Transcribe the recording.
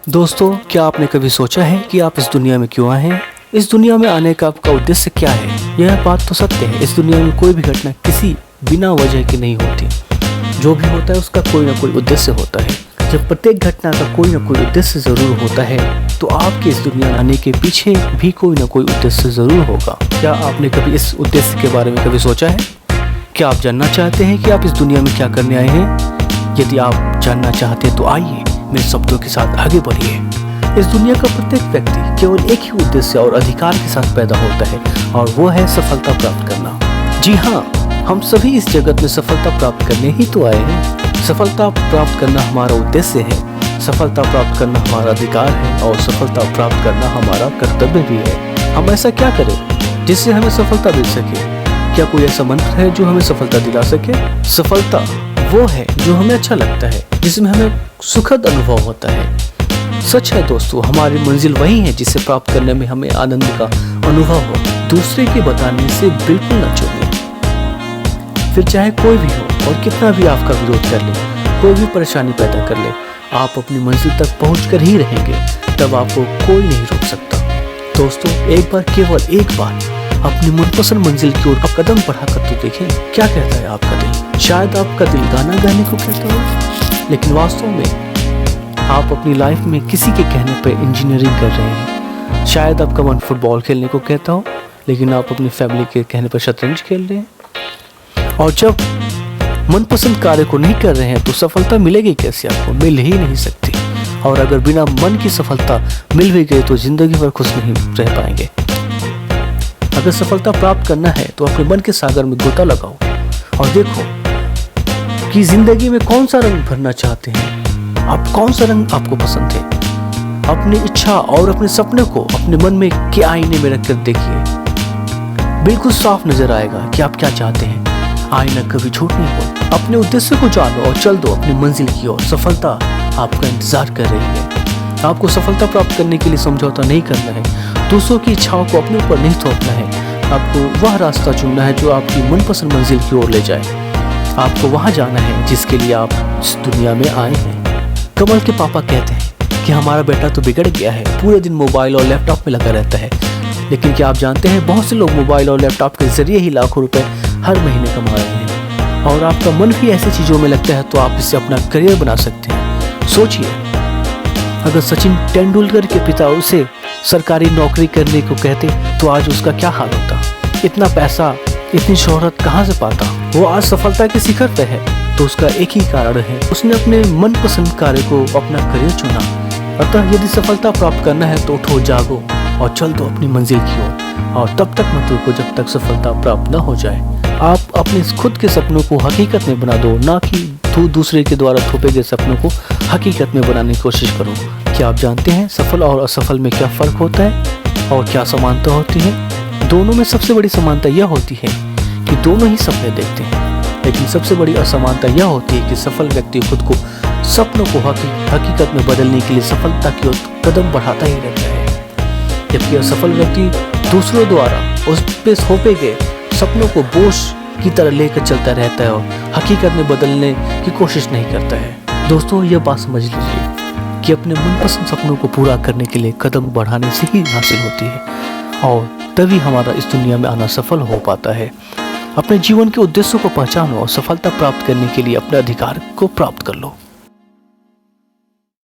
दोस्तों, क्या आपने कभी सोचा है कि आप इस दुनिया में क्यों आए हैं? इस दुनिया में आने का आपका उद्देश्य क्या है? यह बात तो सत्य है, इस दुनिया में कोई भी घटना किसी बिना वजह की नहीं होती। जो भी होता है उसका कोई ना कोई उद्देश्य होता है। जब प्रत्येक घटना का कोई ना कोई उद्देश्य जरूर होता है, तो आपके इस दुनिया में आने के पीछे भी कोई ना कोई उद्देश्य जरूर होगा। क्या आपने कभी इस उद्देश्य के बारे में कभी सोचा है? क्या आप जानना चाहते हैं कि आप इस दुनिया में क्या करने आए हैं? यदि आप जानना चाहते हैं तो आइए मेरे शब्दों के साथ आगे बढ़िए। इस दुनिया का प्रत्येक व्यक्ति केवल एक ही उद्देश्य और अधिकार के साथ पैदा होता है, और वो है सफलता प्राप्त करना। जी हाँ, हम सभी इस जगत में सफलता प्राप्त करने ही तो आए हैं। सफलता प्राप्त करना हमारा उद्देश्य है, सफलता प्राप्त करना हमारा अधिकार है, और सफलता प्राप्त करना हमारा कर्तव्य भी है। हम ऐसा क्या करें जिससे हमें सफलता मिल सके? क्या कोई ऐसा मंत्र है जो हमें सफलता दिला सके? सफलता वो है जो हमें अच्छा लगता है, जिसमें हमें सुखद अनुभव होता है। सच है दोस्तों, हमारी मंजिल वही है जिसे प्राप्त करने में हमें आनंद का अनुभव हो। दूसरे के बताने से बिल्कुल न चूकें। फिर चाहे कोई भी हो और कितना भी आपका विरोध कर ले, कोई भी परेशानी पैदा कर ले, आप अपनी मंजिल तक पहुँच कर ही रहेंगे। तब आपको कोई नहीं रोक सकता। दोस्तों, एक बार, केवल एक बार अपनी मनपसंद मंजिल की ओर कदम बढ़ाकर तो देखें, क्या कहता है आपका दिल। शायद आपका दिल गाना गाने को कहता हो, लेकिन वास्तव में आप अपनी लाइफ में किसी के कहने पर इंजीनियरिंग कर रहे हैं। शायद आपका मन फुटबॉल खेलने को कहता हो, लेकिन आप अपनी फैमिली के कहने पर शतरंज खेल रहे हैं। और जब मनपसंद कार्य को नहीं कर रहे हैं तो सफलता मिलेगी कैसे? आपको मिल ही नहीं सकती। और अगर बिना मन की सफलता मिल भी गई तो जिंदगी भर खुश नहीं रह पाएंगे। अगर सफलता प्राप्त करना है तो अपने मन के सागर में गोता लगाओ और देखो कि जिंदगी में कौन सा रंग भरना चाहते हैं आप। कौन सा रंग आपको पसंद है? अपनी इच्छा और अपने सपने को अपने मन में के आईने में रखकर देखिए। बिल्कुल साफ नजर आएगा कि आप क्या चाहते हैं। आईना कभी झूठ नहीं बोलता। अपने उद्देश्य को जानो और चल दो अपनी मंजिल की ओर। सफलता आपका इंतजार कर रही है। आपको सफलता प्राप्त करने के लिए समझौता नहीं करना है। दूसरों की इच्छाओं को अपने ऊपर नहीं थोपना है। आपको वह रास्ता चुनना है जो आपकी मनपसंद मंजिल की ओर ले जाए। आपको वहां जाना है जिसके लिए आप इस दुनिया में आए हैं। कमल के पापा कहते हैं कि हमारा बेटा तो बिगड़ गया है, पूरे दिन मोबाइल और लैपटॉप में लगा रहता है। लेकिन क्या आप जानते हैं, बहुत से लोग मोबाइल और लैपटॉप के जरिए ही लाखों रुपए हर महीने कमा रहे हैं। और आपका मन भी ऐसी चीजों में लगता है तो आप इससे अपना करियर बना सकते हैं। सोचिए, अगर सचिन तेंदुलकर के पिता उसे सरकारी नौकरी करने को कहते तो आज उसका क्या हाल होता? इतना पैसा, इतनी शोहरत कहाँ से पाता? वो आज सफलता के शिखर पे है तो उसका एक ही कारण है, उसने अपने मनपसंद कार्य को अपना करियर चुना। अतः यदि सफलता प्राप्त करना है तो उठो, जागो और चल दो अपनी मंजिल की ओर। और तब तक मत रुको जब तक सफलता प्राप्त न हो जाए। आप अपने खुद के सपनों को हकीकत में बना दो, ना कि दूसरे के द्वारा थोपे गए सपनों को हकीकत में बनाने की कोशिश करो। क्या आप जानते हैं सफल और असफल में क्या फर्क होता है और क्या समानता होती है? दोनों में सबसे बड़ी समानता यह होती है कि दोनों ही सपने देखते हैं, लेकिन सबसे बड़ी असमानता यह होती है कि सफल व्यक्ति खुद को सपनों को हकीकत में बदलने के लिए सफलता की ओर कदम बढ़ाता ही रहता है, जबकि असफल व्यक्ति दूसरों द्वारा उस पे थोपे गए सपनों को बोझ की तरह लेकर चलता रहता है और हकीकत में बदलने की कोशिश नहीं करता है। दोस्तों, यह बात समझ लीजिए कि अपने मनपसंद सपनों को पूरा करने के लिए कदम बढ़ाने से ही हासिल होती है, और तभी हमारा इस दुनिया में आना सफल हो पाता है। अपने जीवन के उद्देश्यों को पहचानो और सफलता प्राप्त करने के लिए अपने अधिकार को प्राप्त कर लो।